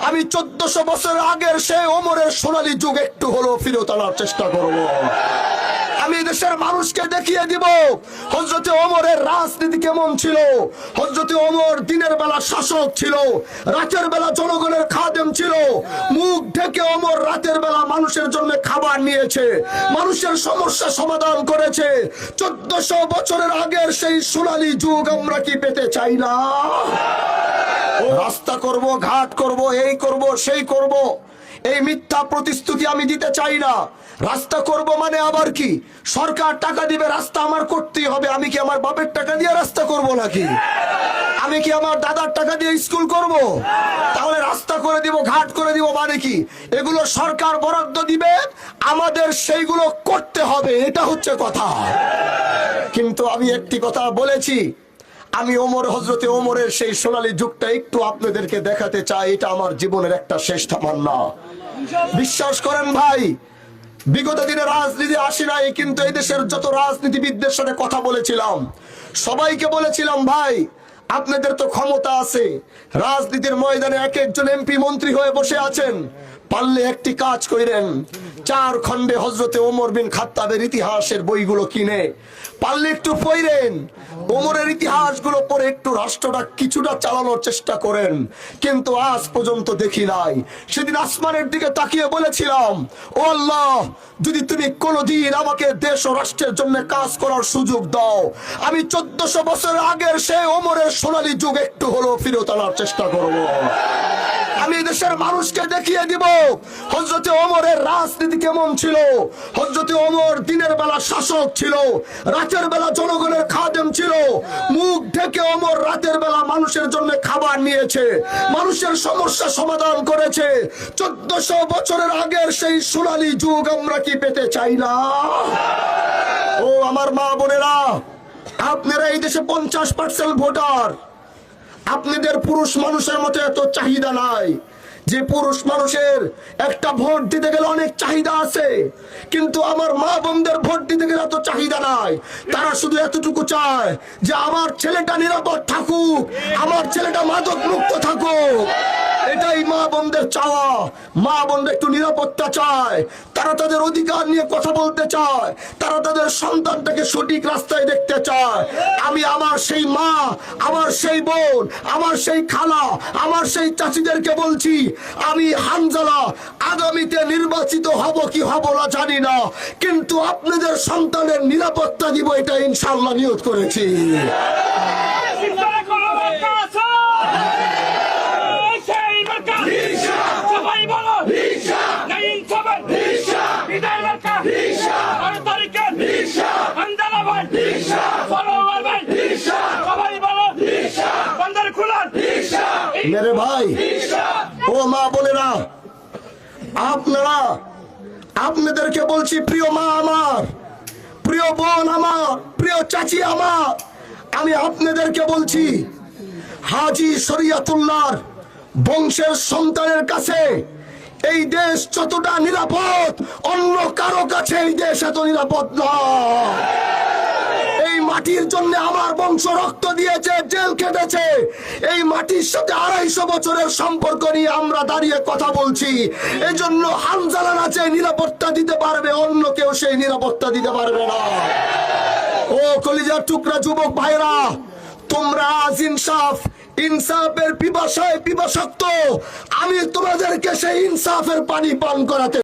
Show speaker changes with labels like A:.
A: আমি 1400 বছর আগের সেই ওমরের সোনালী যুগ একটু হলেও ফিরত আনার চেষ্টা করব। আমি দেশের মানুষকে দেখিয়ে দিব হযরতে ওমরের রাজনীতি কেমন ছিল। হযরতে ওমর দিনের বেলা শাসক ছিল, রাতের বেলা জনগণের খাদেম ছিল। মুখ ঢেকে ওমর রাতের বেলা মানুষের জন্য খাবার নিয়েছে, মানুষের সমস্যা সমাধান করেছে। 1400 বছরের আগের সেই সোনালী যুগ আমরা কি পেতে চাই না? রাস্তা করব, ঘাট করব, এই করব, সেই করব, এই মিথ্যা প্রতিশ্রুতি আমি দিতে চাই না। রাস্তা করব মানে আবার কি? সরকার টাকা দিবে, রাস্তা আমার করতেই হবে। আমি কি আমার বাপের টাকা দিয়ে রাস্তা করব নাকি? আমি কি আমার দাদার টাকা দিয়ে স্কুল করব? তাহলে রাস্তা করে দিব, ঘাট করে দিব মানে কি? এগুলো সরকার বরাদ্দ দিবে, আমাদের সেইগুলো করতে হবে, এটা হচ্ছে কথা। কিন্তু আমি একটি কথা বলেছি, আমি হযরতে ওমরের সেই সোনালী যুগটা একটু আপনাদেরকে দেখাতে চাই। এটা আমার জীবনের একটা শেষ তামান্না। বিশ্বাস করেন ভাই, বিগত দিনে রাজনীতি আসি নাই, কিন্তু এই দেশের যত রাজনীতিবিদদের সাথে কথা বলেছিলাম, সবাইকে বলেছিলাম ভাই আপনাদের তো ক্ষমতা আছে, রাজনীতির ময়দানে এক একজন এমপি মন্ত্রী হয়ে বসে আছেন, পারলে একটি কাজ করেন, 4 খণ্ডে হযরতে ওমর বিন খাত্তাবের ইতিহাসের বইগুলো কিনে পারলে একটু পড়েন। ওমরের ইতিহাসগুলো পড়ে একটু রাষ্ট্রটা কিছুটা চালানোর চেষ্টা করেন। কিন্তু আজ পর্যন্ত দেখি নাই। সেদিন আসমানের দিকে তাকিয়ে বলেছিলাম, ও আল্লাহ, যদি তুমি কোনোদিন আমাকে দেশ ও রাষ্ট্রের জন্য কাজ করার সুযোগ দাও, আমি 1400 বছর আগের সেই ওমরের সোনালী যুগ একটু হলেও ফিরত আনার চেষ্টা করব। আমি দেশের মানুষকে দেখিয়ে দিব হযরতে ওমরের রাজনীতি কেমন ছিল। হযরতে ওমর দিনের বেলা শাসক ছিল, রাতের বেলা জনগণের খাদেম ছিল। মুখ ঢেকে ওমর রাতের বেলা মানুষের জন্য খাবার নিয়েছে, মানুষের সমস্যা সমাধান করেছে। 1400 বছরের আগের সেই সোনালী যুগ আমরা কি পেতে চাই না? ও আমার মা বোনেরা, আপনারা এই দেশে 50% ভোটার। আপনাদের পুরুষ মানুষের মতো এত চাহিদা নাই যে পুরুষ মানুষের একটা ভোট দিতে গেলে অনেক চাহিদা আছে, কিন্তু আমার মা বোনদের ভোট দিতে গেলে এত চাহিদা নাই। তারা শুধু এতটুকু চায় যে আমার ছেলেটা নিরাপদ থাকুক, আমার ছেলেটা মাদক মুক্ত থাকুক। এটাই মা বোনদের চাওয়া। মা বোনদের একটু নিরাপত্তা চায়, তারা তাদের অধিকার নিয়ে কথা বলতে চায়, তারা তাদের সন্তানটাকে সঠিক রাস্তায় দেখতে চায়। আমি আমার সেই মা, আমার সেই বোন, আমার সেই খালা, আমার সেই চাচিদেরকে বলছি, আমি হানজালা আগামীতে নির্বাচিত হব কি হব না জানি না, কিন্তু আপনাদের সন্তানের নিরাপত্তা দিব, এটা ইনশাআল্লাহ নিয়ত করেছি। মেরে ভাই ও মা বোনেরা, আপনারা, আপনাদেরকে বলছি, প্রিয় মা আমার, প্রিয় বোন আমার, প্রিয় চাচি আমার, আমি আপনাদেরকে বলছি, হাজী শরিয়তুল্লাহর বংশের সন্তানের কাছে এই দেশ যতটা নিরাপদ, অন্য কারো কাছে এই দেশ এত নিরাপদ না। এই মাটির জন্য আমার বংশ রক্ত দিয়েছে, জেল কেটেছে। এই মাটির সাথে 250 বছরের সম্পর্ক নিয়ে আমরা দাঁড়িয়ে কথা বলছি। এই জন্য হানজালা না যে নিরাপত্তা দিতে পারবে, অন্য কেউ সেই নিরাপত্তা দিতে পারবে না। ও কলিজার টুকরা যুবক ভাইরা, তোমরা আজ ইনসাফের পিপাসায় পিপাসাক্ত। আমি তোমাদেরকে সেই ইনসাফের পানি পান করাতে